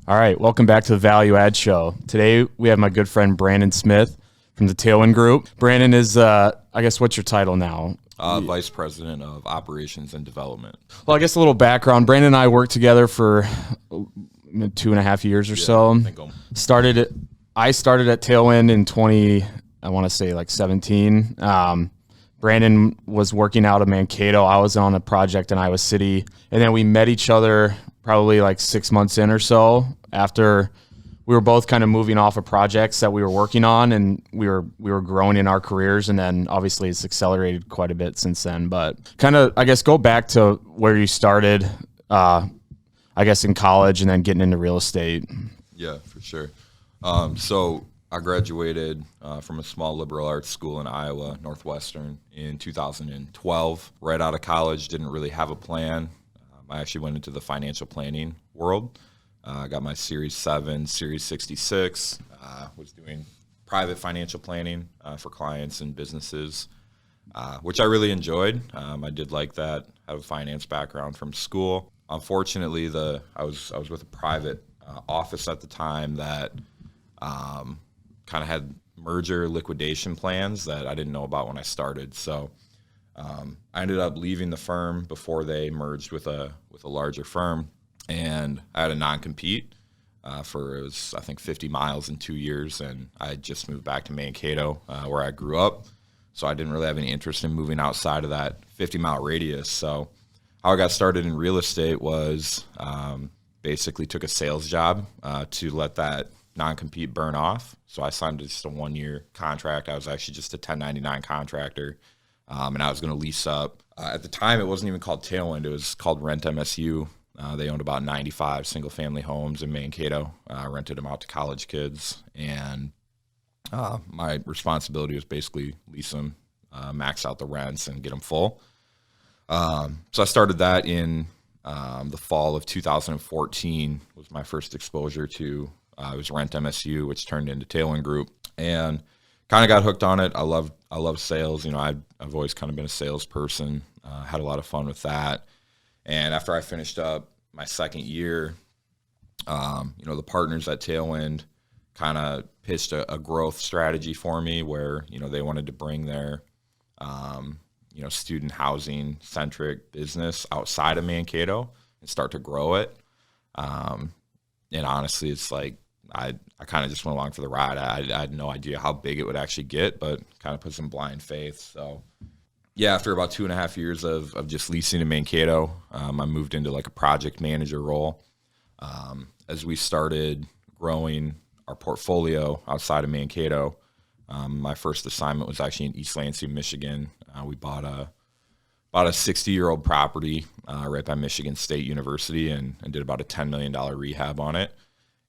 All right, welcome back to the Value Add Show. Today we have my good friend Brandon Smith from the Tailwind Group. Brandon is, I guess, what's your title now? Vice President of Operations and Development. Well, I guess a little background. Brandon and I worked together for 2.5 years or so. I started at Tailwind in I want to say 17. Brandon was working out of Mankato. I was on a project in Iowa City. And then we met each other probably 6 months in or so after we were both kind of moving off of projects that we were working on, and we were growing in our careers. And then obviously it's accelerated quite a bit since then. But kind of, I guess, go back to where you started, I guess, in college and then getting into real estate. Yeah, for sure. So I graduated from a small liberal arts school in Iowa, Northwestern, in 2012. Right out of college, didn't really have a plan. I actually went into the financial planning world. I got my Series 7, Series 66, was doing private financial planning for clients and businesses, which I really enjoyed. I did like that, have a finance background from school. Unfortunately, I was with a private office at the time that kind of had merger liquidation plans that I didn't know about when I started. So I ended up leaving the firm before they merged with a larger firm, and I had a non-compete for, it was, I think, 50 miles in 2 years, and I had just moved back to Mankato where I grew up, so I didn't really have any interest in moving outside of that 50-mile radius. So how I got started in real estate was basically took a sales job to let that non-compete burn off. So I signed just a 1-year contract. I was actually just a 1099 contractor, and I was going to lease up. At the time, it wasn't even called Tailwind. It was called Rent MSU. They owned about 95 single-family homes in Mankato. Rented them out to college kids, and my responsibility was basically lease them, max out the rents, and get them full. So I started that in the fall of 2014 was my first exposure to it was Rent MSU, which turned into Tailwind Group, and kind of got hooked on it. I love sales. You know, I've always kind of been a salesperson. Had a lot of fun with that. And after I finished up my second year, the partners at Tailwind kind of pitched a growth strategy for me where, they wanted to bring their, student housing centric business outside of Mankato and start to grow it. And honestly, it's like, I kind of just went along for the ride. I had no idea how big it would actually get, but kind of put some blind faith. So yeah, after about 2.5 years of just leasing in Mankato, I moved into a project manager role. As we started growing our portfolio outside of Mankato, my first assignment was actually in East Lansing, Michigan. We bought a 60-year-old property right by Michigan State University and did about a $10 million rehab on it.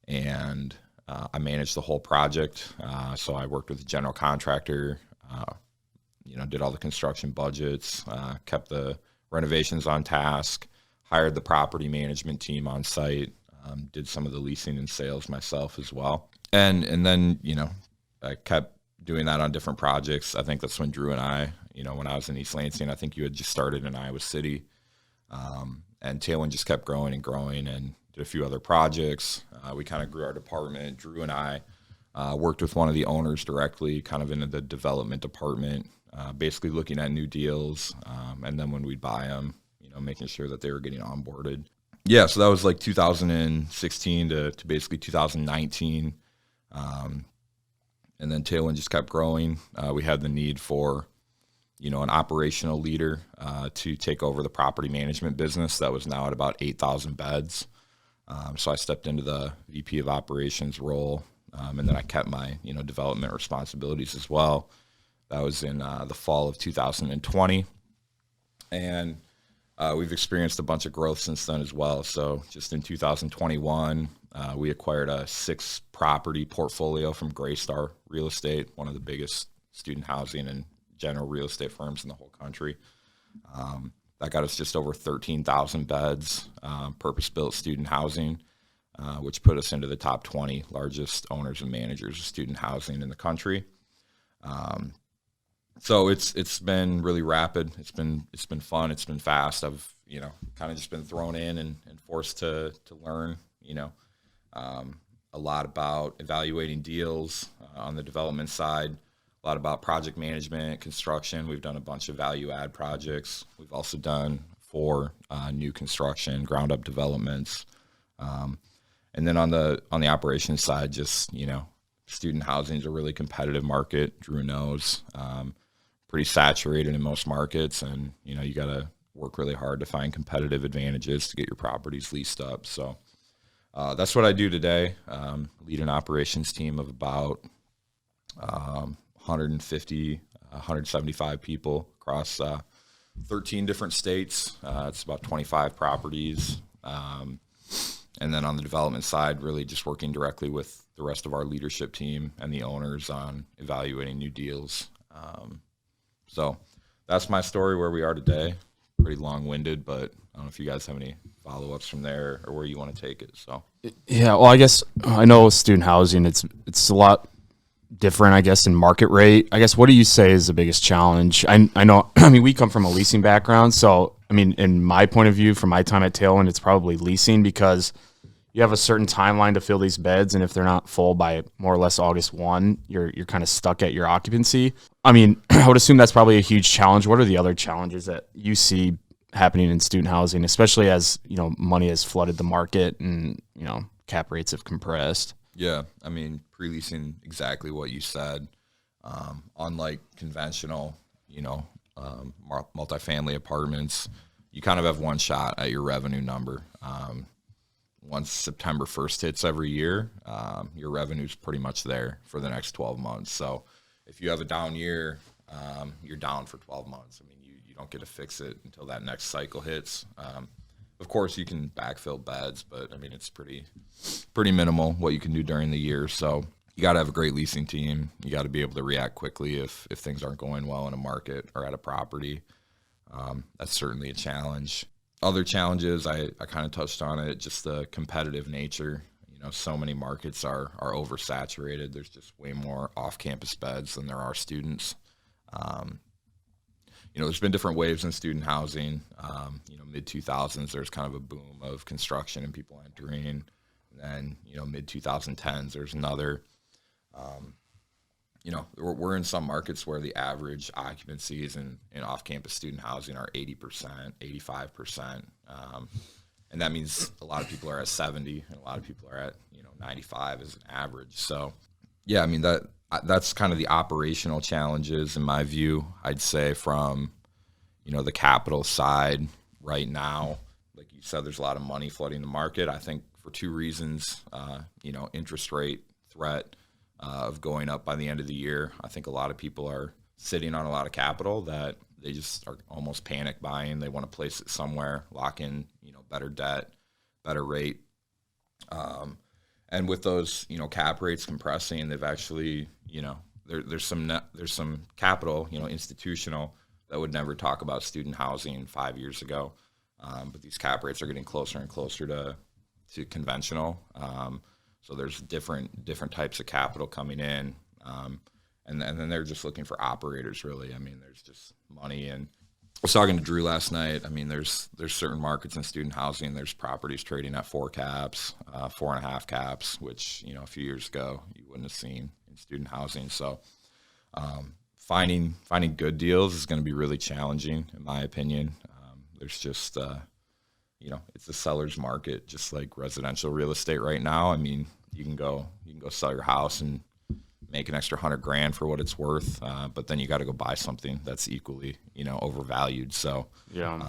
And I managed the whole project. So I worked with the general contractor, did all the construction budgets, kept the renovations on task, hired the property management team on site, did some of the leasing and sales myself as well. And then, I kept doing that on different projects. I think that's when Drew and I, when I was in East Lansing, I think you had just started in Iowa City. And Tailwind just kept growing and growing and did a few other projects. We kind of grew our department. Drew and I worked with one of the owners directly, kind of into the development department, basically looking at new deals. And then when we'd buy them, making sure that they were getting onboarded. Yeah, so that was 2016 to basically 2019. And then Tailwind just kept growing. We had the need for, an operational leader to take over the property management business that was now at about 8,000 beds. So I stepped into the VP of operations role, and then I kept my, development responsibilities as well. That was in the fall of 2020. And we've experienced a bunch of growth since then as well. So just in 2021, we acquired a 6-property portfolio from Greystar Real Estate, one of the biggest student housing and general real estate firms in the whole country. That got us just over 13,000 beds, purpose-built student housing, which put us into the top 20 largest owners and managers of student housing in the country. So it's been really rapid. It's been fun. It's been fast. I've kind of just been thrown in and forced to learn A lot about evaluating deals on the development side, a lot about project management, construction. We've done a bunch of value add projects. We've also done 4 new construction, ground up developments. And then on the operations side, just, student housing is a really competitive market. Drew knows, pretty saturated in most markets, and you got to work really hard to find competitive advantages to get your properties leased up. So that's what I do today. Lead an operations team of about 150, 175 people across 13 different states. It's about 25 properties. And then on the development side, really just working directly with the rest of our leadership team and the owners on evaluating new deals. So that's my story, where we are today. Pretty long-winded, but I don't know if you guys have any follow-ups from there or where you want to take it. So yeah, well, I guess I know student housing, it's a lot different, I guess, in market rate. I guess, what do you say is the biggest challenge? I know, we come from a leasing background, so in my point of view, from my time at Tailwind, it's probably leasing, because you have a certain timeline to fill these beds, and if they're not full by more or less August 1, you're kind of stuck at your occupancy. I would assume that's probably a huge challenge. What are the other challenges that you see happening in student housing, especially as money has flooded the market and cap rates have compressed? Yeah, pre-leasing, exactly what you said. Unlike conventional, multifamily apartments, you kind of have one shot at your revenue number. Once September 1st hits every year, your revenue's pretty much there for the next 12 months. So if you have a down year, you're down for 12 months. You don't get to fix it until that next cycle hits. Of course, you can backfill beds, but it's pretty minimal what you can do during the year. So you got to have a great leasing team. You got to be able to react quickly if things aren't going well in a market or at a property. That's certainly a challenge. Other challenges, I kind of touched on it, just the competitive nature. So many markets are oversaturated. There's just way more off-campus beds than there are students. There's been different waves in student housing. Mid-2000s, there's kind of a boom of construction and people entering. And then, mid-2010s, there's another. We're in some markets where the average occupancies in off-campus student housing are 80%, 85%. And that means a lot of people are at 70 and a lot of people are at, 95 as an average. So, yeah, that's kind of the operational challenges in my view. I'd say from, the capital side right now, like you said, there's a lot of money flooding the market. I think for 2 reasons, interest rate threat of going up by the end of the year. I think a lot of people are sitting on a lot of capital that they just are almost panic buying. They want to place it somewhere, lock in, better debt, better rate. And with those, cap rates compressing, they've actually, there's some capital, institutional, that would never talk about student housing 5 years ago. But these cap rates are getting closer and closer to conventional. So there's different types of capital coming in. And then they're just looking for operators, really. There's just money. And I was talking to Drew last night. There's certain markets in student housing. There's properties trading at 4 caps, 4.5 caps, which, a few years ago you wouldn't have seen in student housing. So finding good deals is going to be really challenging, in my opinion. There's just, it's a seller's market, just like residential real estate right now. You can go sell your house and make an extra $100,000 for what it's worth, but then you got to go buy something that's equally, overvalued. So, yeah,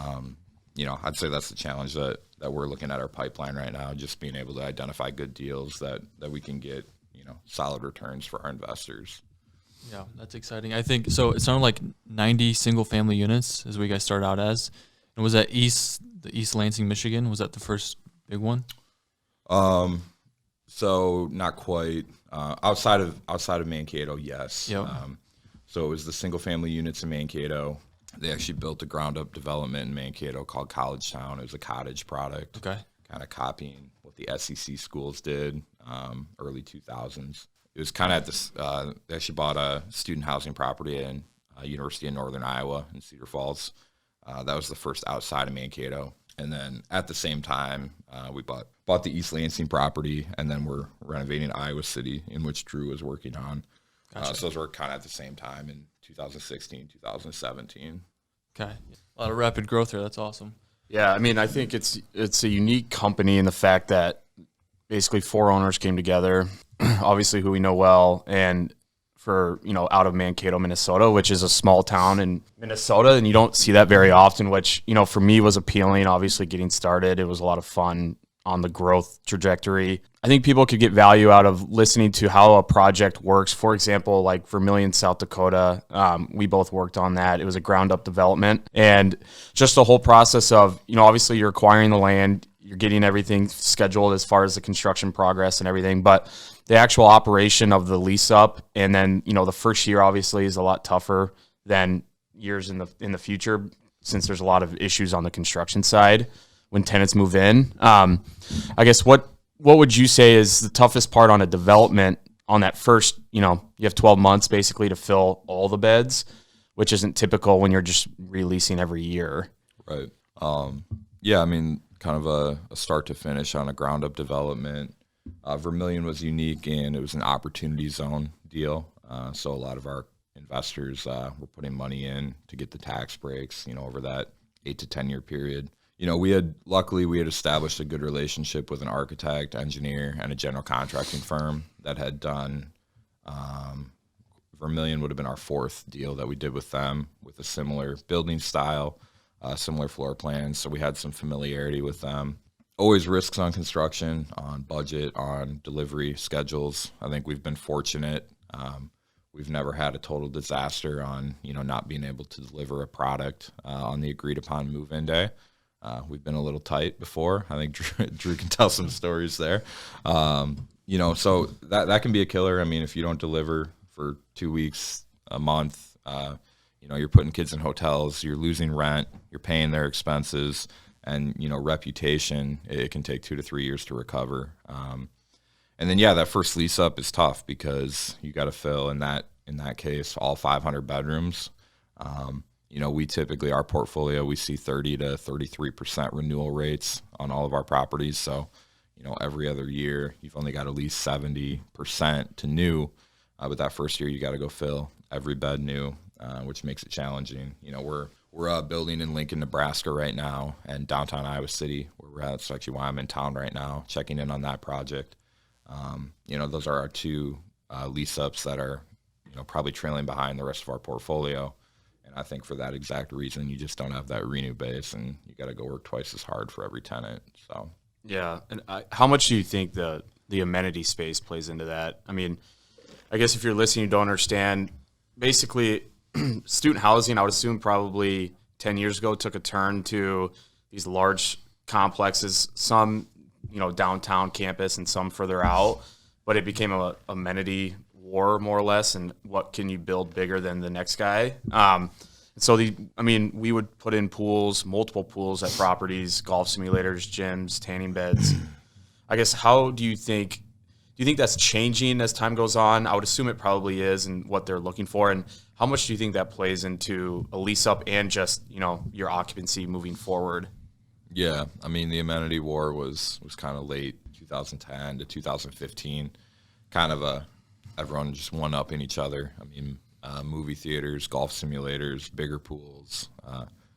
I'd say that's the challenge that we're looking at our pipeline right now, just being able to identify good deals that we can get, solid returns for our investors. Yeah, that's exciting. I think so. It sounded like 90 single-family units is what you guys started out as. And was that the East Lansing, Michigan? Was that the first big one? So not quite. Outside of Mankato, yes. Yep. So it was the single-family units in Mankato. They actually built a ground-up development in Mankato called College Town. It was a cottage product. Okay. Kind of copying what the SEC schools did, early 2000s. It was kind of at this. They actually bought a student housing property in University of Northern Iowa in Cedar Falls. That was the first outside of Mankato. And then at the same time, we bought the East Lansing property, and then we're renovating Iowa City, in which Drew was working on. Gotcha. So those were kind of at the same time in 2016, 2017. Okay. A lot of rapid growth here. That's awesome. Yeah, I mean, I think it's a unique company in the fact that basically 4 owners came together, obviously who we know well, and for, out of Mankato, Minnesota, which is a small town in Minnesota, and you don't see that very often, which, for me was appealing. Obviously getting started, it was a lot of fun on the growth trajectory. I think people could get value out of listening to how a project works. For example, like Vermilion, South Dakota, we both worked on that. It was a ground up development, and just the whole process of, obviously you're acquiring the land, you're getting everything scheduled as far as the construction progress and everything, but the actual operation of the lease up, and then, the first year obviously is a lot tougher than years in the future, since there's a lot of issues on the construction side when tenants move in. I guess what would you say is the toughest part on a development on that first, you have 12 months basically to fill all the beds, which isn't typical when you're just releasing every year. Right. Yeah, I mean, kind of a start to finish on a ground up development. Vermilion was unique, and it was an opportunity zone deal. So a lot of our investors were putting money in to get the tax breaks, over that 8 to 10 year period. Luckily we had established a good relationship with an architect, engineer, and a general contracting firm that had done, Vermilion would have been our 4th deal that we did with them, with a similar building style, similar floor plans. So we had some familiarity with them. Always risks on construction, on budget, on delivery schedules. I think we've been fortunate. We've never had a total disaster on, not being able to deliver a product on the agreed upon move-in day. We've been a little tight before. I think Drew can tell some stories there. So that can be a killer. I mean, if you don't deliver for 2 weeks, a month, you're putting kids in hotels, you're losing rent, you're paying their expenses, and, reputation, it can take 2 to 3 years to recover. And then, that first lease up is tough because you got to fill in that case, all 500 bedrooms. We typically, our portfolio, we see 30 to 33% renewal rates on all of our properties. So, every other year, you've only got at least 70% to new. But that first year, you got to go fill every bed new, which makes it challenging. We're building in Lincoln, Nebraska right now, and downtown Iowa City, where we're at. That's actually why I'm in town right now, checking in on that project. Those are our 2 lease-ups that are, probably trailing behind the rest of our portfolio. And I think for that exact reason, you just don't have that renew base, and you got to go work twice as hard for every tenant. So yeah, and how much do you think the amenity space plays into that? I mean, I guess if you're listening, you don't understand. Basically, student housing, I would assume probably 10 years ago, took a turn to these large complexes, some, downtown campus and some further out, but it became a amenity war more or less, and what can you build bigger than the next guy? So we would put in pools, multiple pools at properties, golf simulators, gyms, tanning beds. I guess do you think that's changing as time goes on? I would assume it probably is, and what they're looking for. And how much do you think that plays into a lease up and just, your occupancy moving forward? Yeah, I mean, the amenity war was kind of late 2010 to 2015, kind of everyone just one-upping each other. I mean, movie theaters, golf simulators, bigger pools,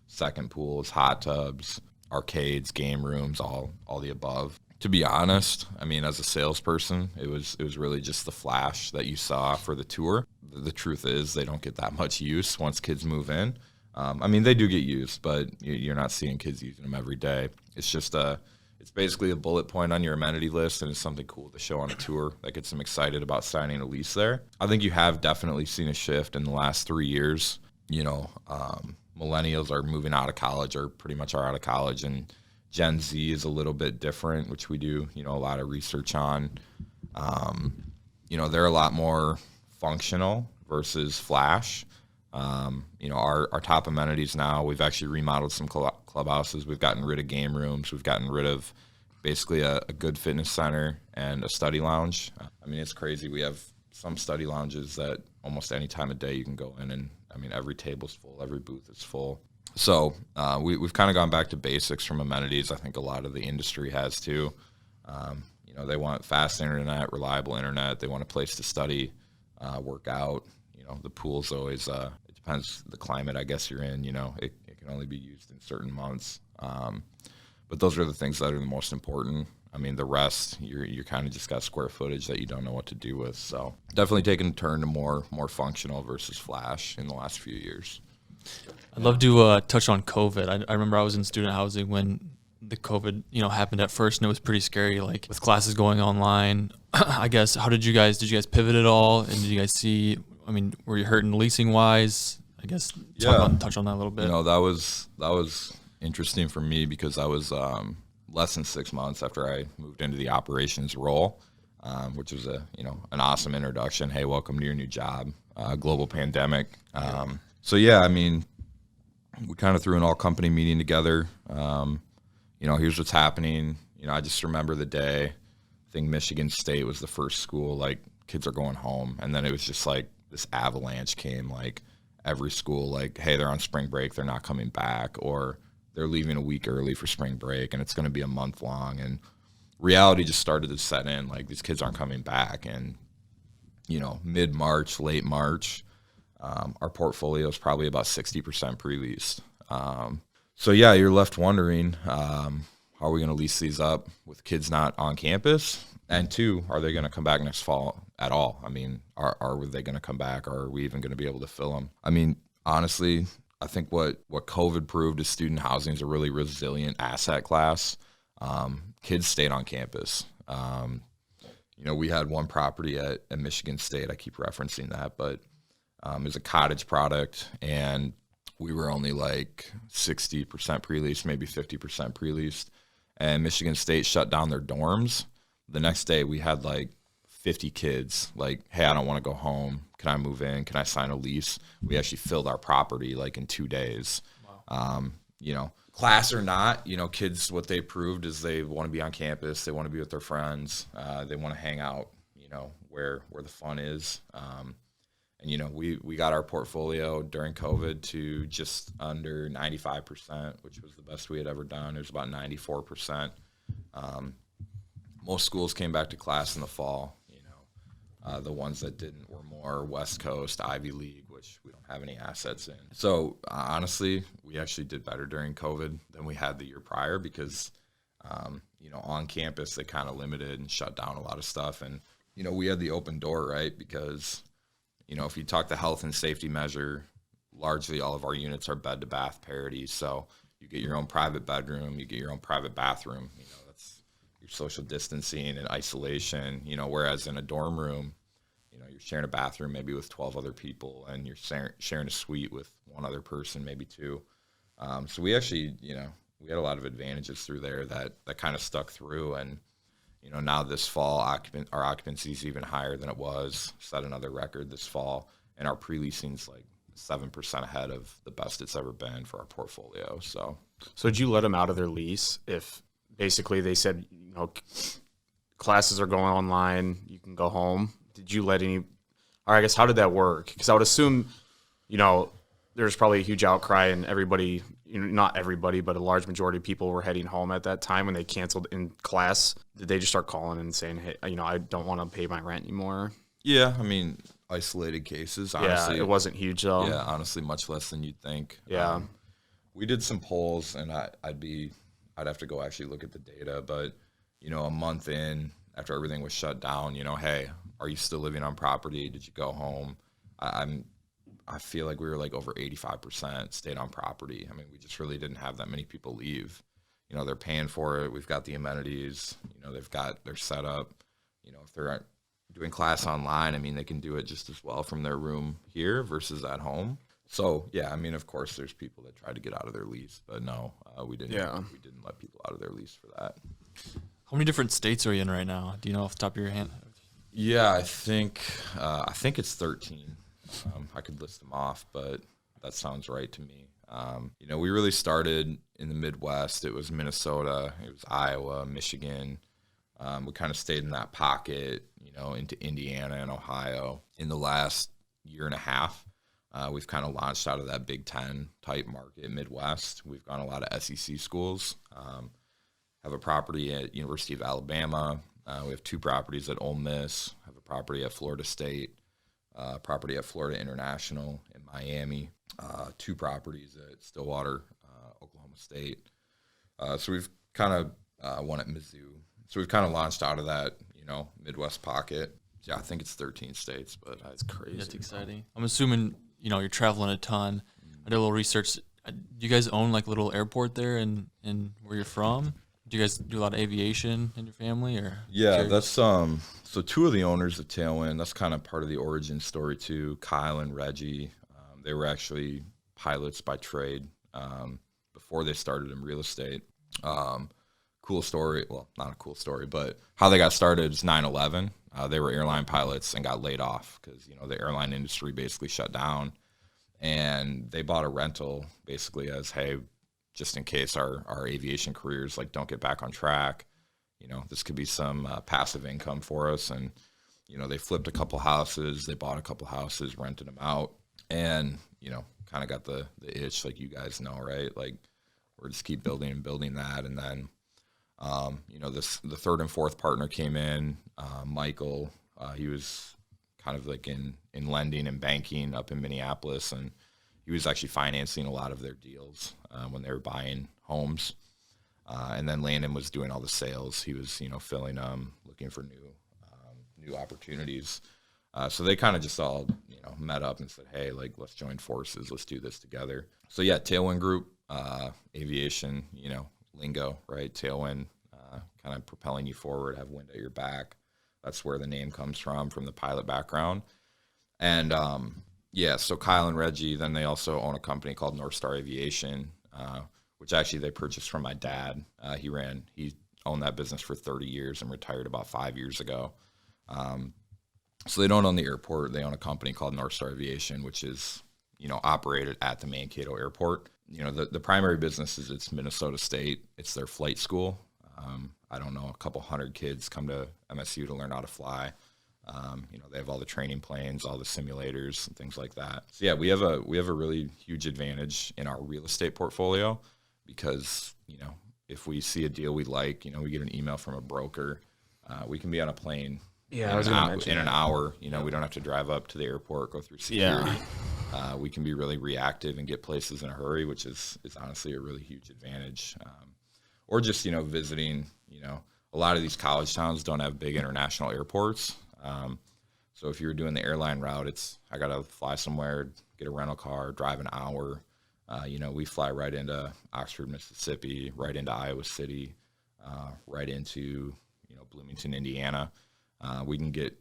second pools, hot tubs, arcades, game rooms, all the above. To be honest, I mean, as a salesperson, it was really just the flash that you saw for the tour. The truth is they don't get that much use once kids move in. I mean, they do get used, but you're not seeing kids using them every day. It's just it's basically a bullet point on your amenity list, and it's something cool to show on a tour that gets them excited about signing a lease there. I think you have definitely seen a shift in the last 3 years. Millennials are moving out of college, or pretty much are out of college, and Gen Z is a little bit different, which we do, a lot of research on. They're a lot more functional versus flash. Our top amenities now, we've actually remodeled some clubhouses. We've gotten rid of game rooms. We've gotten rid of basically a good fitness center and a study lounge. I mean, it's crazy. We have some study lounges that almost any time of day you can go in, and I mean, every table's full, every booth is full. So we've kind of gone back to basics from amenities. I think a lot of the industry has too. They want fast internet, reliable internet. They want a place to study, work out. The pool's always, it depends the climate I guess you're in. It can only be used in certain months. But those are the things that are the most important. I mean, the rest, you're kind of just got square footage that you don't know what to do with. So definitely taking a turn to more functional versus flash in the last few years. I'd love to touch on COVID. I remember I was in student housing when the COVID, happened at first, and it was pretty scary, like with classes going online. I guess, did you guys pivot at all? And did you guys see, were you hurting leasing wise? I guess touch on that a little bit. That was interesting for me because I was less than 6 months after I moved into the operations role, which was an awesome introduction. Hey, welcome to your new job. Global pandemic. So yeah, we kind of threw an all company meeting together. Here's what's happening. I just remember the day. I think Michigan State was the first school, like kids are going home. And then it was just like this avalanche came, like every school, like, hey, they're on spring break, they're not coming back, or they're leaving a week early for spring break and it's going to be a month long. And reality just started to set in, like these kids aren't coming back. And, mid-March, late March, our portfolio is probably about 60% pre-leased. So yeah, you're left wondering, how are we going to lease these up with kids not on campus? And two, are they going to come back next fall at all? Are they going to come back, or are we even going to be able to fill them? Honestly, I think what COVID proved is student housing is a really resilient asset class. Kids stayed on campus. We had one property at Michigan State. I keep referencing that, but it was a cottage product, and we were only like 60% pre-leased, maybe 50% pre-leased. And Michigan State shut down their dorms. The next day we had like 50 kids like, hey, I don't want to go home. Can I move in? Can I sign a lease? We actually filled our property like in 2 days. Wow. Class or not, kids, what they proved is they want to be on campus. They want to be with their friends. They want to hang out, where the fun is. And, we got our portfolio during COVID to just under 95%, which was the best we had ever done. It was about 94%. Most schools came back to class in the fall. The ones that didn't were more West Coast, Ivy League, which we don't have any assets in. So honestly, we actually did better during COVID than we had the year prior because, on campus, they kind of limited and shut down a lot of stuff. And, we had the open door, right? Because if you talk the health and safety measure, largely all of our units are bed to bath parity. So you get your own private bedroom, you get your own private bathroom. That's your social distancing and isolation, whereas in a dorm room, you're sharing a bathroom maybe with 12 other people, and you're sharing a suite with one other person, maybe two. So we actually, we had a lot of advantages through there that kind of stuck through. And, now this fall, our occupancy is even higher than it was, set another record this fall, and our pre-leasing's like 7% ahead of the best it's ever been for our portfolio. So did you let them out of their lease if basically they said, classes are going online, you can go home? Did you let any, or I guess, how did that work? Because I would assume, there's probably a huge outcry and everybody, not everybody, but a large majority of people were heading home at that time when they canceled in class. Did they just start calling and saying, hey, I don't want to pay my rent anymore? Yeah, isolated cases, honestly. Yeah, it wasn't huge though. Yeah, honestly, much less than you'd think. Yeah. We did some polls, and I'd have to go actually look at the data, but, a month in, after everything was shut down, hey, are you still living on property? Did you go home? I feel like we were like over 85% stayed on property. We just really didn't have that many people leave. They're paying for it. We've got the amenities. They've got their setup. If they're doing class online, they can do it just as well from their room here versus at home. So, yeah, of course, there's people that try to get out of their lease, but no, we didn't. Yeah. We didn't let people out of their lease for that. How many different states are you in right now? Do you know off the top of your hand? Yeah, I think it's 13. I could list them off, but that sounds right to me. We really started in the Midwest. It was Minnesota, it was Iowa, Michigan. We kind of stayed in that pocket, into Indiana and Ohio. In the last year and a half, We've kind of launched out of that Big Ten type market, Midwest. We've gone a lot of SEC schools. Have a property at University of Alabama. We have 2 properties at Ole Miss. Have a property at Florida State. Property at Florida International in Miami. 2 properties at Stillwater, Oklahoma State. So we've kind of one at Mizzou. So we've kind of launched out of that, Midwest pocket. Yeah, I think it's 13 states, but that's crazy. That's exciting. I'm assuming, you're traveling a ton. I did a little research. Do you guys own like a little airport there in where you're from? Do you guys do a lot of aviation in your family, or? Yeah, that's so 2 of the owners of Tailwind, that's kind of part of the origin story too. Kyle and Reggie, they were actually pilots by trade before they started in real estate. Cool story. Well, not a cool story, but how they got started is 9/11. They were airline pilots and got laid off because, the airline industry basically shut down. And they bought a rental basically as, hey, just in case our aviation careers don't get back on track, this could be some passive income for us. And, they flipped a couple houses, they bought a couple houses, rented them out, and, kind of got the itch, like you guys know, right? Like, we're just keep building and building that. And then, the 3rd and 4th partner came in, Michael. He was kind of like in lending and banking up in Minneapolis, and he was actually financing a lot of their deals when they were buying homes. And then Landon was doing all the sales. He was, filling them, looking for new opportunities. So they kind of just all, met up and said, hey, let's join forces. Let's do this together. So yeah, Tailwind Group, aviation, lingo, right? Tailwind, kind of propelling you forward, have wind at your back. That's where the name comes from the pilot background. And so Kyle and Reggie, then they also own a company called North Star Aviation, which actually they purchased from my dad. He owned that business for 30 years and retired about 5 years ago. So they don't own the airport. They own a company called North Star Aviation, which is, operated at the Mankato Airport. The primary business is it's Minnesota State. It's their flight school. I don't know, a couple hundred kids come to MSU to learn how to fly. They have all the training planes, all the simulators and things like that. So yeah, we have a really huge advantage in our real estate portfolio because, if we see a deal we like, we get an email from a broker, we can be on a plane in an hour. We don't have to drive up to the airport, go through security. Yeah. We can be really reactive and get places in a hurry, which is honestly a really huge advantage. Or just, visiting, a lot of these college towns don't have big international airports. So if you're doing the airline route, I got to fly somewhere, get a rental car, drive an hour. We fly right into Oxford, Mississippi, right into Iowa City, right into, Bloomington, Indiana. We can get,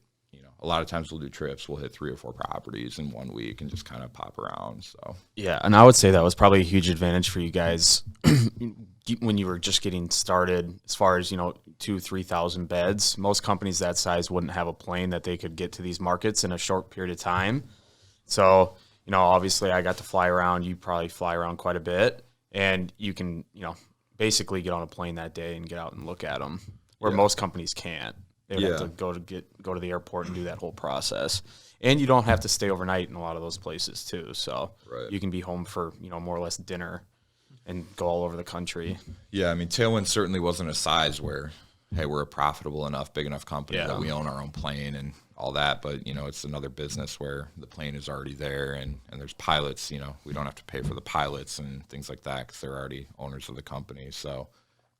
a lot of times we'll do trips. We'll hit 3 or 4 properties in 1 week and just kind of pop around. So yeah, and I would say that was probably a huge advantage for you guys when you were just getting started. As far as 2,000-3,000 beds, most companies that size wouldn't have a plane that they could get to these markets in a short period of time. So obviously I got to fly around. You probably fly around quite a bit, and you can basically get on a plane that day and get out and look at them, where most companies can't. They would have to go to the airport and do that whole process. And you don't have to stay overnight in a lot of those places too. So you can be home for, more or less dinner and go all over the country. Yeah, I mean, Tailwind certainly wasn't a size where, hey, we're a profitable enough, big enough company that we own our own plane and all that. But, it's another business where the plane is already there and there's pilots, we don't have to pay for the pilots and things like that because they're already owners of the company. So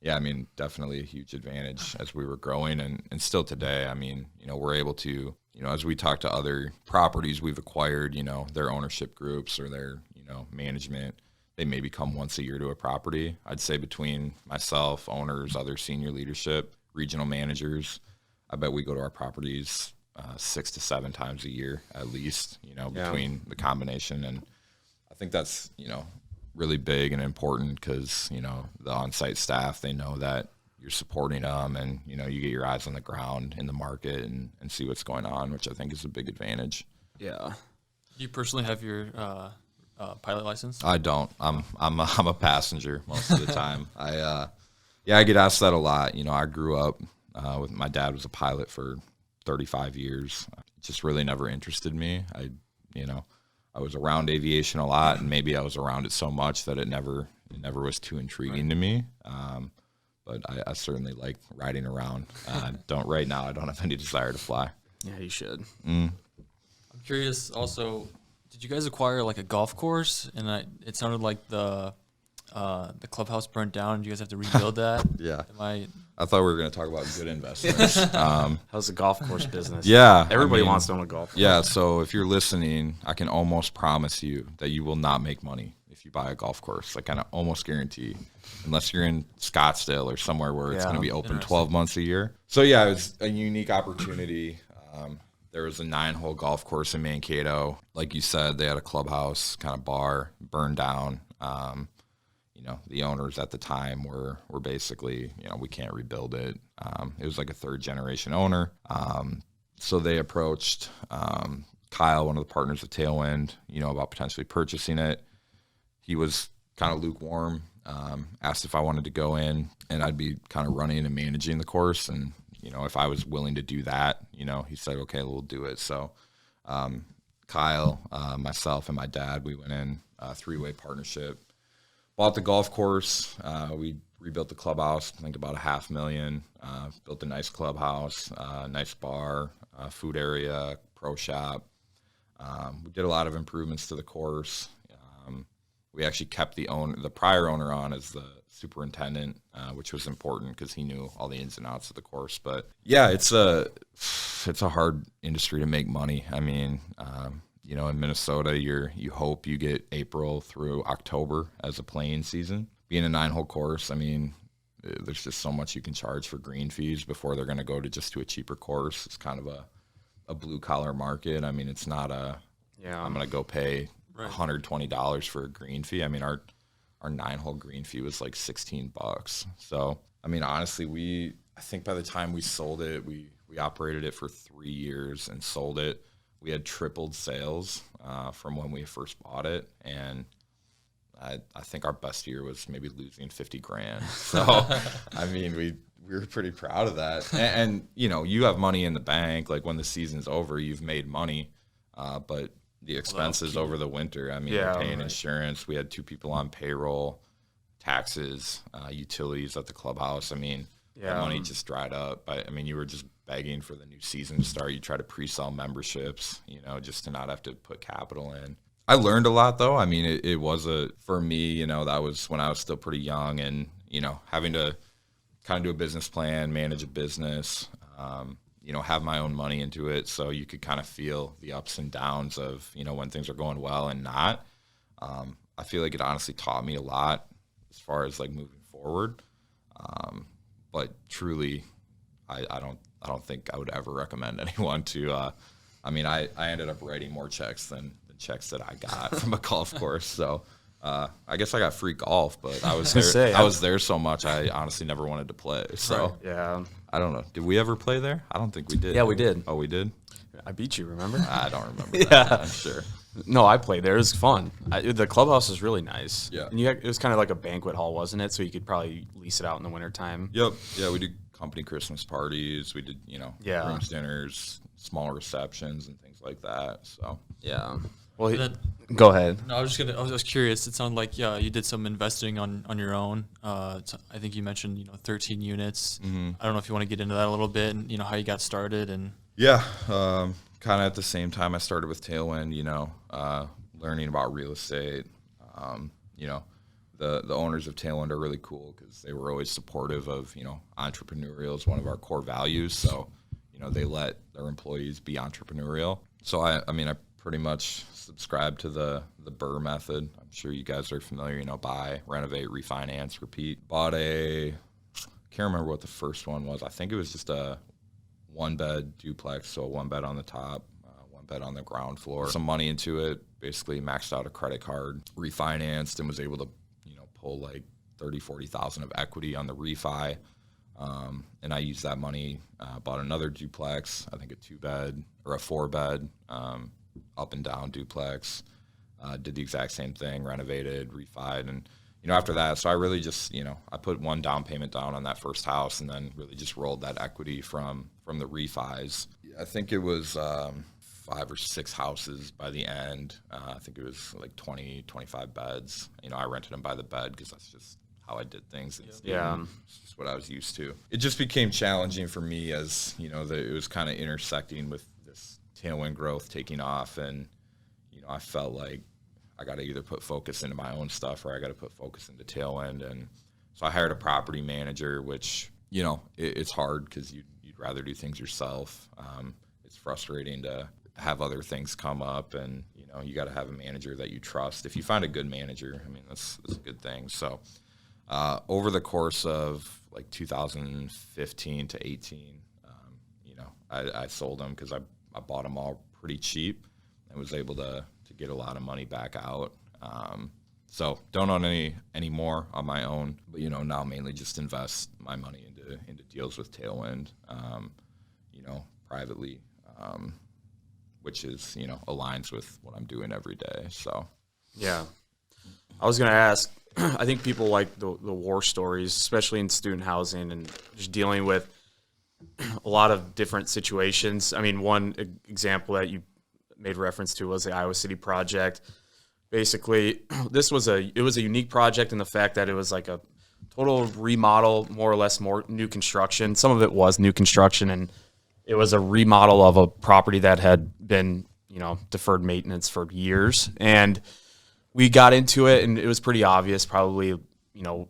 yeah, I mean, definitely a huge advantage as we were growing and still today. I mean, we're able to, as we talk to other properties we've acquired, their ownership groups or their, management, they maybe come once a year to a property. I'd say between myself, owners, other senior leadership, regional managers, I bet we go to our properties 6 to 7 times a year at least, between the combination. And I think that's, really big and important because, the on-site staff, they know that you're supporting them and, you get your eyes on the ground in the market and see what's going on, which I think is a big advantage. Yeah. Do you personally have your pilot license? I don't. I'm a passenger most of the time. I get asked that a lot. I grew up with my dad was a pilot for 35 years. It just really never interested me. I was around aviation a lot, and maybe I was around it so much that it never was too intriguing to me. But I certainly like riding around. Right now, I don't have any desire to fly. Yeah, you should. I'm curious also, did you guys acquire like a golf course? And it sounded like the clubhouse burnt down. Did you guys have to rebuild that? Yeah. I thought we were going to talk about good investments. How's the golf course business? Yeah. Everybody wants to own a golf course. Yeah, so if you're listening, I can almost promise you that you will not make money if you buy a golf course. I kind of almost guarantee, unless you're in Scottsdale or somewhere where it's going to be open 12 months a year. So, yeah, it was a unique opportunity. There was a 9-hole golf course in Mankato. Like you said, they had a clubhouse kind of bar, burned down. The owners at the time were basically, we can't rebuild it. It was like a third-generation owner. So they approached Kyle, one of the partners of Tailwind, about potentially purchasing it. He was kind of lukewarm, asked if I wanted to go in, and I'd be kind of running and managing the course. And, if I was willing to do that, he said, okay, we'll do it. So Kyle, myself, and my dad, we went in a 3-way partnership. Bought the golf course. We rebuilt the clubhouse, I think about $500,000. Built a nice clubhouse, nice bar, food area, pro shop. We did a lot of improvements to the course. We actually kept the prior owner on as the superintendent, which was important because he knew all the ins and outs of the course. But yeah, it's a hard industry to make money. I mean, in Minnesota, you hope you get April through October as a playing season. Being a 9-hole course, I mean, there's just so much you can charge for green fees before they're going to go to a cheaper course. It's kind of a blue-collar market. I mean, it's not I'm going to go pay $120 for a green fee. I mean, our 9-hole green fee was like $16. So, I mean, honestly, I think by the time we sold it, we operated it for 3 years and sold it. We had tripled sales from when we first bought it, and I think our best year was maybe losing $50,000. So, I mean, we were pretty proud of that. And you have money in the bank. Like when the season's over, you've made money, but the expenses over the winter. I mean, we're paying insurance. We had 2 people on payroll, taxes, utilities at the clubhouse. I mean, the money just dried up. I mean, you were just begging for the new season to start. You try to pre-sell memberships, just to not have to put capital in. I learned a lot, though. I mean, it was for me, that was when I was still pretty young, and, having to kind of do a business plan, manage a business, have my own money into it, so you could kind of feel the ups and downs of, when things are going well and not. I feel like it honestly taught me a lot as far as like moving forward. But truly, I don't think I would ever recommend anyone to. I ended up writing more checks than the checks that I got from a golf course. So I guess I got free golf, but I was there. I was there so much, I honestly never wanted to play. So yeah, I don't know. Did we ever play there? I don't think we did. Yeah, we did. Oh, we did. I beat you. Remember? I don't remember. That, I'm sure. No, I played there. It was fun. The clubhouse was really nice. Yeah. And it was kind of like a banquet hall, wasn't it? So you could probably lease it out in the wintertime. Yep. Yeah, we did company Christmas parties. We did, rooms, dinners, small receptions, and things like that. So yeah. Well, go ahead. No, I was just curious. It sounded like you did some investing on your own. I think you mentioned 13 units. Mm-hmm. I don't know if you want to get into that a little bit and how you got started and. Yeah. Kind of at the same time I started with Tailwind, learning about real estate. The owners of Tailwind are really cool because they were always supportive of, entrepreneurial is one of our core values. So, they let their employees be entrepreneurial. So I pretty much subscribe to the BRRRR method. I'm sure you guys are familiar, buy, renovate, refinance, repeat. Can't remember what the first one was. I think it was just a 1-bed duplex, so 1 bed on the top, 1 bed on the ground floor. Some money into it, basically maxed out a credit card, refinanced, and was able to, pull like $30,000-$40,000 of equity on the refi. And I used that money, bought another duplex, I think a 2-bed or a 4-bed, up and down duplex. Did the exact same thing, renovated, refied, and after that, so I really just, I put 1 down payment down on that first house and then really just rolled that equity from the refis. I think it was 5 or 6 houses by the end. I think it was like 20, 25 beds. I rented them by the bed because that's just how I did things. Yeah. It's just what I was used to. It just became challenging for me as, it was kind of intersecting with this Tailwind growth taking off. And, I felt like I got to either put focus into my own stuff or I got to put focus into Tailwind. And so I hired a property manager, which, it's hard because you'd rather do things yourself. It's frustrating to have other things come up, and you got to have a manager that you trust. If you find a good manager, that's a good thing. So over the course of like 2015 to 18, I sold them because I bought them all pretty cheap and was able to get a lot of money back out. So don't own any more on my own, but now mainly just invest my money into deals with Tailwind, privately, which is aligns with what I'm doing every day. So yeah, I was gonna ask. I think people like the war stories, especially in student housing and just dealing with a lot of different situations. One example that you made reference to was the Iowa City project. Basically, it was a unique project in the fact that it was like a total remodel, more or less more new construction. Some of it was new construction, and it was a remodel of a property that had been, deferred maintenance for years. And we got into it, and it was pretty obvious probably,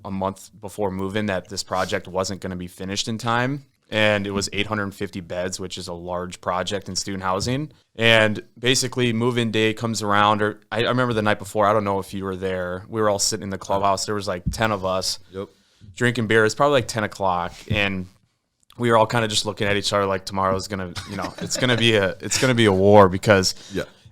a month before move-in that this project wasn't going to be finished in time. And it was 850 beds, which is a large project in student housing. And basically, move-in day comes around, or I remember the night before, I don't know if you were there, we were all sitting in the clubhouse. There was like 10 of us drinking beer. It's probably like 10 o'clock, and we were all kind of just looking at each other like tomorrow's going to, it's going to be a war because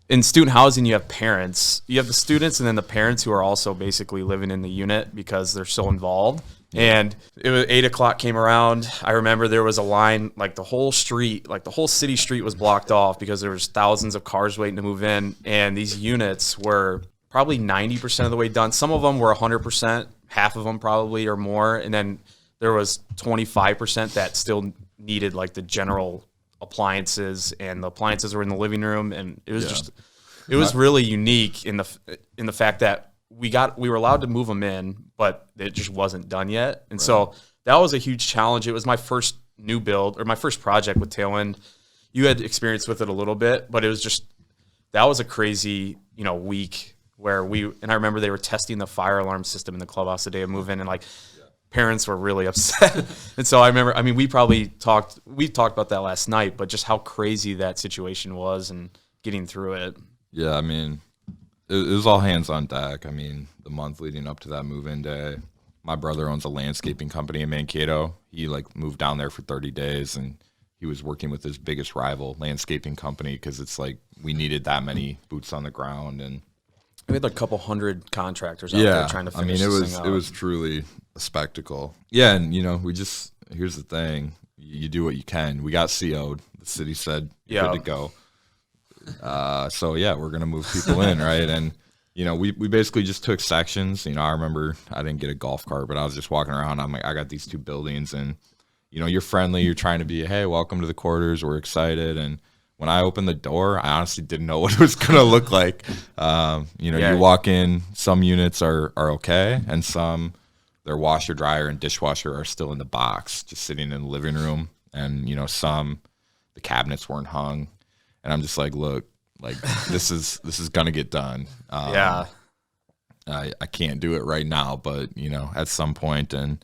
in student housing, you have parents. You have the students and then the parents who are also basically living in the unit because they're so involved. And it was 8 o'clock came around. I remember there was a line, like the whole street, like the whole city street was blocked off because there was thousands of cars waiting to move in. And these units were probably 90% of the way done. Some of them were 100%, half of them probably or more. And then there was 25% that still needed like the general appliances, and the appliances were in the living room. And it was it was really unique in the fact that we were allowed to move them in, but it just wasn't done yet. And so that was a huge challenge. It was my first new build or my first project with Tailwind. You had experience with it a little bit, but it was that was a crazy, week where I remember they were testing the fire alarm system in the clubhouse the day of move-in, and parents were really upset. And so I remember, we talked about that last night, but just how crazy that situation was and getting through it. Yeah. It was all hands on deck. The month leading up to that move-in day, my brother owns a landscaping company in Mankato. He moved down there for 30 days, and he was working with his biggest rival landscaping company because it's we needed that many boots on the ground. And we had a couple hundred contractors out there trying to finish this thing out. It was truly a spectacle. Yeah, and here's the thing: you do what you can. We got CO'd. The city said you're good to go. So we're gonna move people in, right? And we basically just took sections. I remember I didn't get a golf cart, but I was just walking around. I'm like, I got these 2 buildings, and you're friendly. You're trying to be, hey, welcome to the quarters. We're excited. And when I opened the door, I honestly didn't know what it was gonna look like. You walk in. Some units are okay, and some their washer, dryer, and dishwasher are still in the box, just sitting in the living room. And some the cabinets weren't hung. And I'm just like, look, this is gonna get done. I can't do it right now, but at some point, and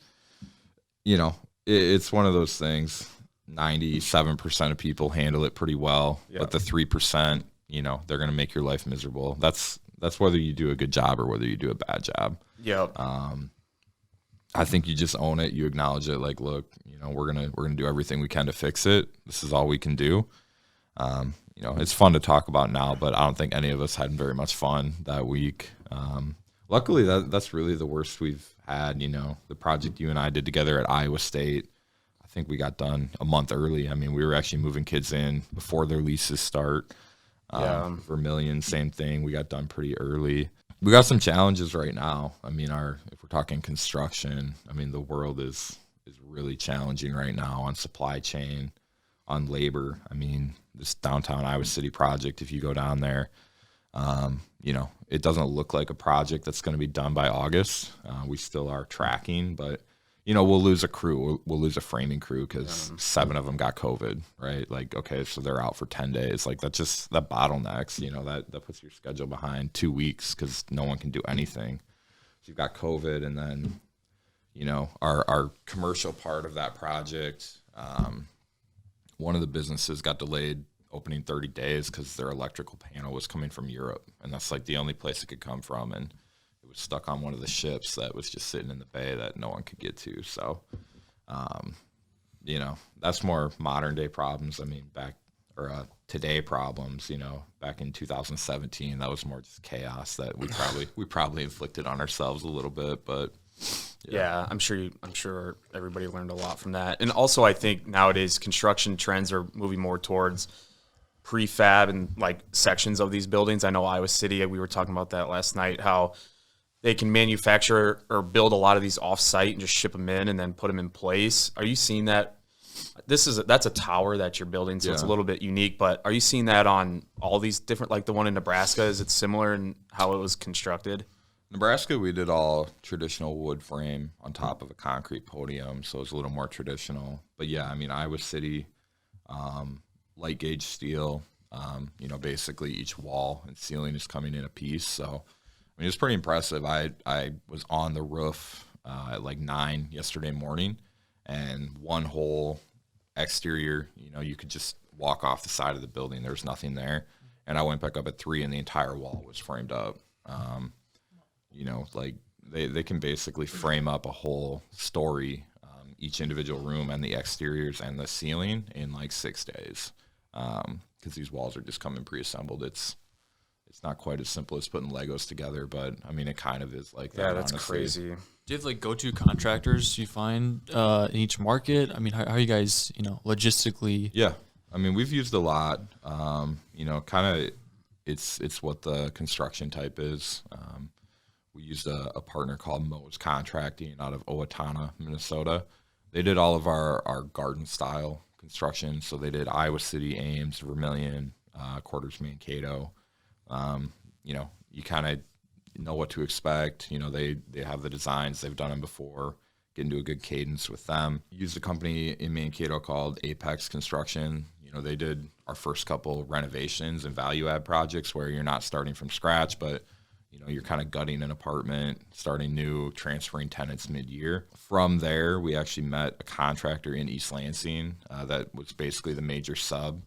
it's one of those things. 97% of people handle it pretty well, but the 3%, they're gonna make your life miserable. That's whether you do a good job or whether you do a bad job. I think you just own it. You acknowledge it. Like, look, we're gonna do everything we can to fix it. This is all we can do. It's fun to talk about now, but I don't think any of us had very much fun that week. Luckily, that's really the worst we've had. The project you and I did together at Iowa State, I think we got done a month early. We were actually moving kids in before their leases start. Vermilion, same thing. We got done pretty early. We got some challenges right now. If we're talking construction, the world is really challenging right now on supply chain. on labor. I mean, this downtown Iowa City project, if you go down there, you know, it doesn't look like a project that's going to be done by August. We still are tracking, but, you know, we'll lose a crew. We'll lose a framing crew because 7 of them got COVID, right? Like, okay, so they're out for 10 days. Like, that bottlenecks, you know, that puts your schedule behind 2 weeks because no one can do anything. So you've got COVID, and then, you know, our commercial part of that project, one of the businesses got delayed opening 30 days because their electrical panel was coming from Europe, and that's like the only place it could come from, and it was stuck on one of the ships that was just sitting in the bay that no one could get to. So, you know, that's more modern day problems. I mean, today problems, you know, back in 2017, that was more just chaos that we probably inflicted on ourselves a little bit, but yeah, I'm sure everybody learned a lot from that. And also, I think nowadays construction trends are moving more towards prefab and like sections of these buildings. I know Iowa City, we were talking about that last night, how they can manufacture or build a lot of these off-site and just ship them in and then put them in place. Are you seeing that? That's a tower that you're building, so it's a little bit unique, but are you seeing that on all these different, like the one in Nebraska? Is it similar in how it was constructed? Nebraska, we did all traditional wood frame on top of a concrete podium, so it was a little more traditional. But yeah, I mean, Iowa City, light gauge steel, you know, basically each wall and ceiling is coming in a piece. So, I mean, it's pretty impressive. I was on the roof at like 9 yesterday morning, and one whole exterior, you know, you could just walk off the side of the building. There was nothing there. And I went back up at 3, and the entire wall was framed up. You know, like they can basically frame up a whole story, each individual room and the exteriors and the ceiling in like 6 days. Because these walls are just coming pre-assembled. It's not quite as simple as putting Legos together, but I mean, it kind of is like that. Yeah, that's honestly. crazy. Do you have like go-to contractors you find in each market? I mean, how are you guys, you know, logistically? Yeah, I mean, we've used a lot. You know, kind of, it's what the construction type is. We used a partner called Mo's Contracting out of Owatonna, Minnesota. They did all of our garden style construction. So they did Iowa City, Ames, Vermilion, Quarters, Mankato. You know, you kind of know what to expect. You know, they have the designs. They've done them before. Get into a good cadence with them. Used a company in Mankato called Apex Construction. You know, they did our first couple renovations and value add projects where you're not starting from scratch, but you know, you're kind of gutting an apartment, starting new, transferring tenants mid-year. From there, we actually met a contractor in East Lansing that was basically the major sub.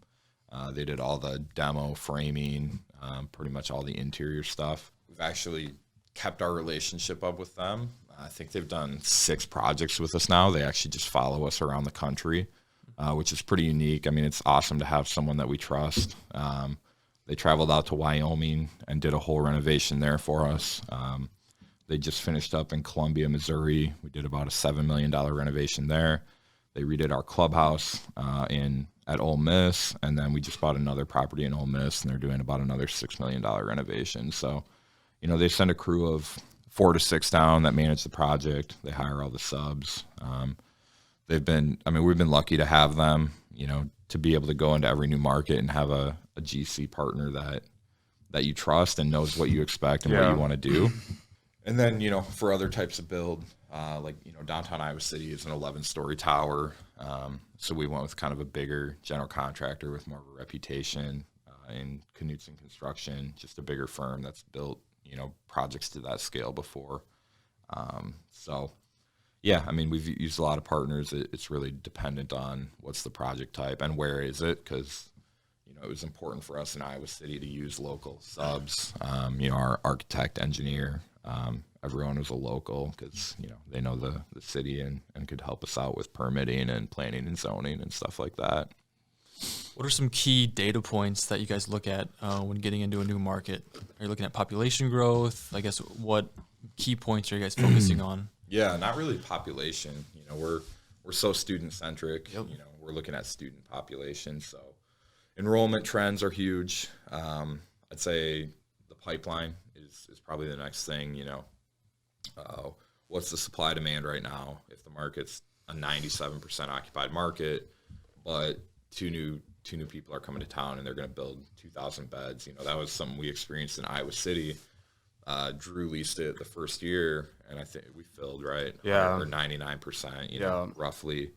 They did all the demo, framing, pretty much all the interior stuff. We've actually kept our relationship up with them. I think they've done 6 projects with us now. They actually just follow us around the country, which is pretty unique. I mean, it's awesome to have someone that we trust. They traveled out to Wyoming and did a whole renovation there for us. They just finished up in Columbia, Missouri. We did about a $7 million renovation there. They redid our clubhouse at Ole Miss, and then we just bought another property in Ole Miss, and they're doing about another $6 million renovation. So, you know, they send a crew of 4 to 6 down that manage the project. They hire all the subs. We've been lucky to have them, you know, to be able to go into every new market and have a GC partner that you trust and knows what you expect and what you want to do. And then, you know, for other types of build, like, you know, downtown Iowa City is an 11-story tower. So we went with kind of a bigger general contractor with more of a reputation in Knutson Construction, just a bigger firm that's built, you know, projects to that scale before. So, yeah, I mean, we've used a lot of partners. It's really dependent on what's the project type and where is it, because, you know, it was important for us in Iowa City to use local subs. You know, our architect, engineer, everyone was a local because, you know, they know the city and could help us out with permitting and planning and zoning and stuff like that. What are some key data points that you guys look at when getting into a new market? Are you looking at population growth? I guess what key points are you guys focusing on? Yeah, not really population. You know, we're so student centric. Yep. You know, we're looking at student population. So enrollment trends are huge. I'd say the pipeline is probably the next thing. You know, what's the supply demand right now? If the market's a 97% occupied market, but two new people are coming to town and they're going to build 2,000 beds. You know, that was something we experienced in Iowa City. Drew leased it the first year, and I think we filled, right? Yeah. Or 99%, you know, roughly.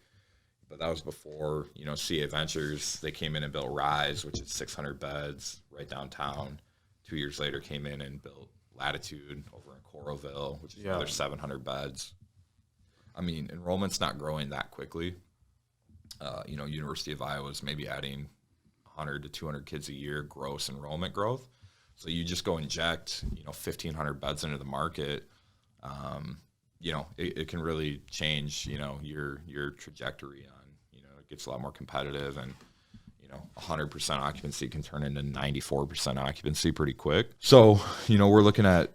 But that was before, you know, CA Ventures, they came in and built Rise, which is 600 beds right downtown. 2 years later came in and built Latitude over in Coralville, which is another 700 beds. I mean, enrollment's not growing that quickly. You know, University of Iowa is maybe adding 100 to 200 kids a year gross enrollment growth. So you just go inject, you know, 1,500 beds into the market. You know, it can really change, you know, your trajectory on, you know, it gets a lot more competitive, and, you know, 100% occupancy can turn into 94% occupancy pretty quick. So, you know, we're looking at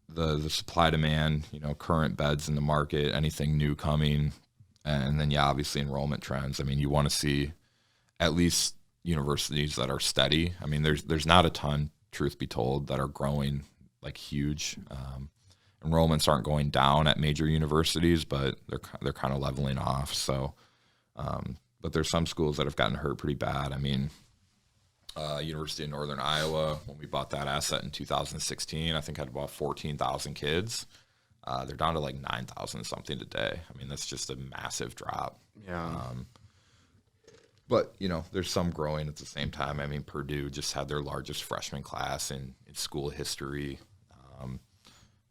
the supply demand, you know, current beds in the market, anything new coming, and then, obviously enrollment trends. I mean, you want to see at least universities that are steady. I mean, there's not a ton, truth be told, that are growing like huge. Enrollments aren't going down at major universities, but they're kind of leveling off. So, but there's some schools that have gotten hurt pretty bad. I mean, University of Northern Iowa, when we bought that asset in 2016, I think had about 14,000 kids. They're down to like 9,000 something today. I mean, that's just a massive drop. Yeah. But, you know, there's some growing at the same time. I mean, Purdue just had their largest freshman class in school history.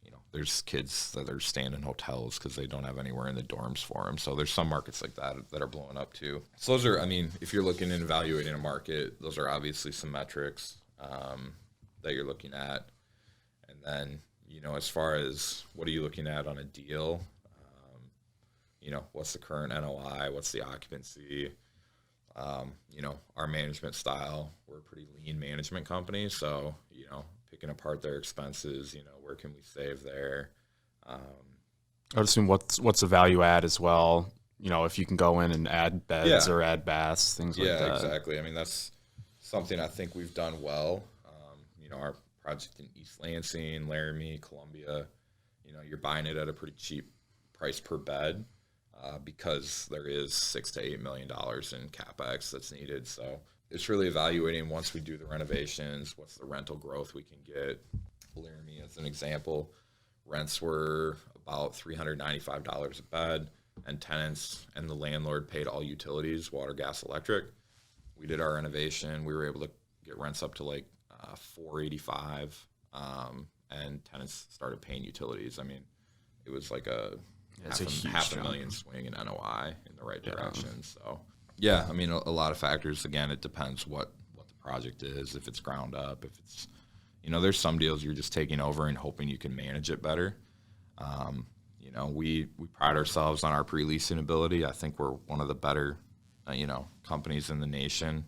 You know, there's kids that are staying in hotels because they don't have anywhere in the dorms for them. So there's some markets like that are blowing up too. So those are, I mean, if you're looking and evaluating a market, those are obviously some metrics that you're looking at. And then, you know, as far as what are you looking at on a deal, you know, what's the current NOI, what's the occupancy? You know, our management style, we're a pretty lean management company. So, you know, picking apart their expenses, you know, where can we save there? I would assume what's the value add as well. You know, if you can go in and add beds or add baths, things like that. Yeah, exactly. I mean, that's something I think we've done well. You know, our project in East Lansing, Laramie, Columbia, you know, you're buying it at a pretty cheap price per bed. Because there is $6 to $8 million in CapEx that's needed. So it's really evaluating, once we do the renovations, what's the rental growth we can get. Laramie, as an example, rents were about $395 a bed, and tenants and the landlord paid all utilities, water, gas, electric. We did our renovation. We were able to get rents up to like $485, and tenants started paying utilities. I mean, it was like half a million swing in NOI in the right direction. So, yeah, I mean, a lot of factors. Again, it depends what the project is, if it's ground up, if it's, you know, there's some deals you're just taking over and hoping you can manage it better. You know, we pride ourselves on our pre-leasing ability. I think we're one of the better, you know, companies in the nation.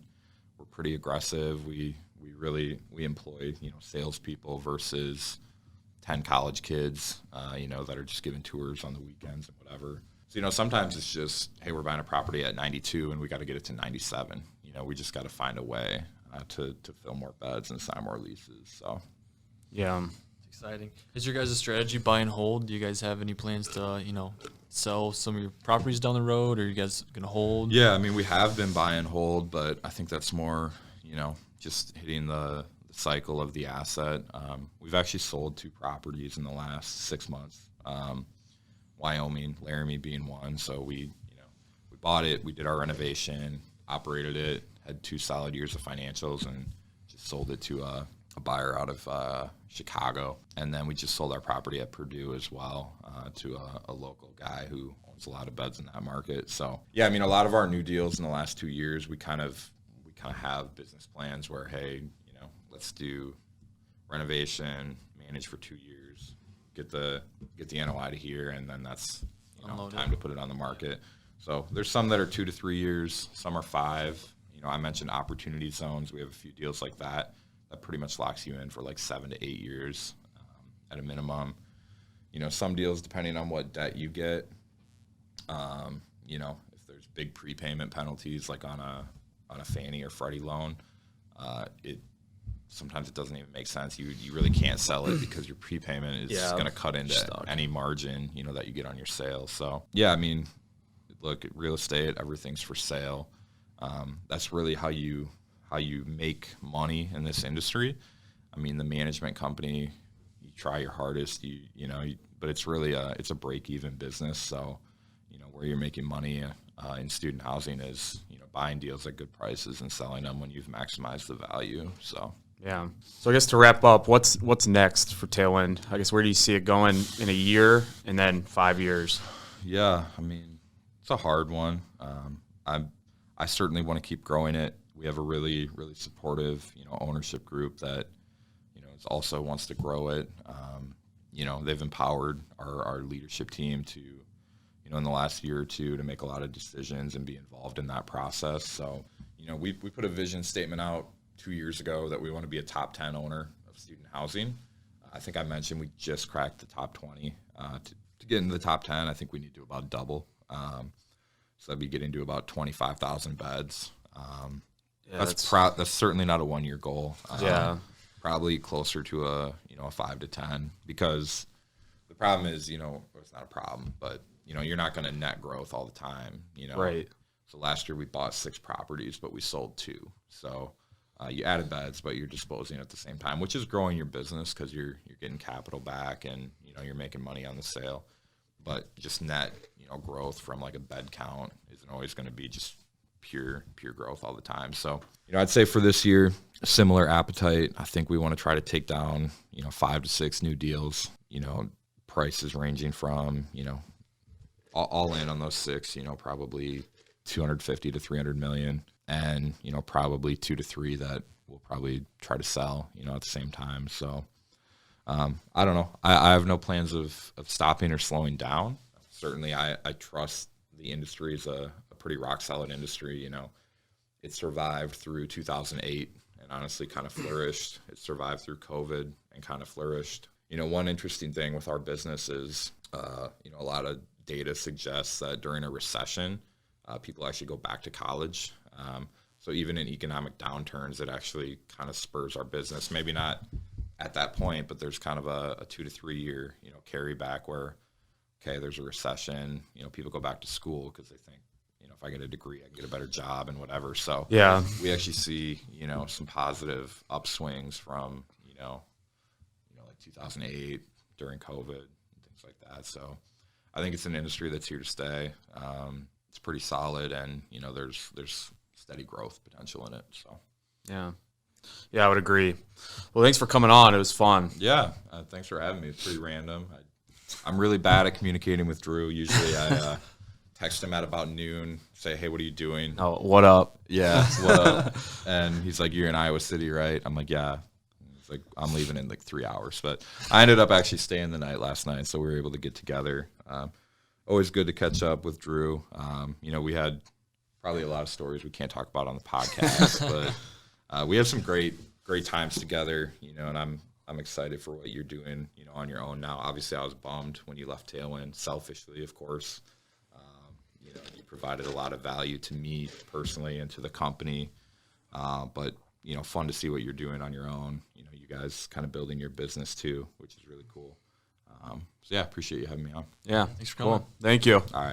We're pretty aggressive. We employ, you know, salespeople versus 10 college kids, you know, that are just giving tours on the weekends and whatever. So, you know, sometimes it's just, hey, we're buying a property at 92 and we got to get it to 97. You know, we just got to find a way to fill more beds and sign more leases. So, yeah. It's exciting. Is your guys' strategy buy and hold? Do you guys have any plans to, you know, sell some of your properties down the road, or are you guys going to hold? Yeah, I mean, we have been buy and hold, but I think that's more, you know, just hitting the cycle of the asset. We've actually sold 2 properties in the last 6 months. Wyoming, Laramie being one. So we bought it, we did our renovation, operated it, had 2 solid years of financials, and just sold it to a buyer out of Chicago. And then we just sold our property at Purdue as well to a local guy who owns a lot of beds in that market. So yeah, I mean, a lot of our new deals in the last 2 years, we kind of have business plans where, hey, let's do renovation, manage for 2 years, get the NOI to here, and then that's time to put it on the market. So there's some that are 2 to 3 years, some are 5. You know, I mentioned opportunity zones. We have a few deals like that pretty much locks you in for like 7 to 8 years at a minimum. You know, some deals, depending on what debt you get, you know, if there's big prepayment penalties like on a Fannie or Freddie loan, sometimes it doesn't even make sense. You really can't sell it because your prepayment is going to cut into any margin, you know, that you get on your sale. So, yeah, I mean, look, real estate, everything's for sale. That's really how you make money in this industry. I mean, the management company, you try your hardest, but it's really it's a break-even business. So, where you're making money in student housing is, buying deals at good prices and selling them when you've maximized the value. So. Yeah. So I guess to wrap up, what's next for Tailwind? I guess where do you see it going in a year and then 5 years? Yeah, I mean, it's a hard one. I certainly want to keep growing it. We have a really, really supportive, ownership group that, also wants to grow it. They've empowered our leadership team to, in the last year or two, to make a lot of decisions and be involved in that process. So, we put a vision statement out 2 years ago that we want to be a top 10 owner of student housing. I think I mentioned we just cracked the top 20. To get into the top 10, I think we need to about double. So that'd be getting to about 25,000 beds. That's certainly not a 1 year goal. Probably closer to a 5 to 10, because the problem is, it's not a problem, but you're not going to net growth all the time. Right. So last year we bought 6 properties, but we sold 2. So you added beds, but you're disposing at the same time, which is growing your business because you're getting capital back and you're making money on the sale. But just net growth from like a bed count isn't always going to be just pure growth all the time. So I'd say for this year, a similar appetite. I think we want to try to take down 5 to 6 new deals. Prices ranging from all in on those 6. Probably 250 to 300 million. And, probably 2 to 3 that we'll probably try to sell, at the same time. So, I don't know. I have no plans of stopping or slowing down. Certainly, I trust the industry is a pretty rock-solid industry. It survived through 2008 and honestly kind of flourished. It survived through COVID and kind of flourished. One interesting thing with our business is, a lot of data suggests that during a recession, people actually go back to college. So even in economic downturns, it actually kind of spurs our business. Maybe not at that point, but there's kind of a 2 to 3 year, carry back where, okay, there's a recession, people go back to school because they think, if I get a degree, I can get a better job and whatever. So yeah, we actually see, some positive upswings from, like 2008 during COVID and things like that. So I think it's an industry that's here to stay. It's pretty solid, and there's steady growth potential in it. So yeah, I would agree. Well, thanks for coming on. It was fun. Yeah, thanks for having me. It's pretty random. I'm really bad at communicating with Drew. Usually I text him at about noon, say, hey, what are you doing? Oh, what up? Yeah, what up? And he's like, you're in Iowa City, right? I'm like, yeah. He's like, I'm leaving in like 3 hours. But I ended up actually staying the night last night, so we were able to get together. Always good to catch up with Drew. We had probably a lot of stories we can't talk about on the podcast, but we have some great times together, and I'm excited for what you're doing, on your own now. Obviously, I was bummed when you left Tailwind, selfishly, of course. You provided a lot of value to me personally and to the company, but, fun to see what you're doing on your own. You guys kind of building your business too, which is really cool. So, yeah, appreciate you having me on. Yeah. Thanks for coming. Cool. Thank you. All right.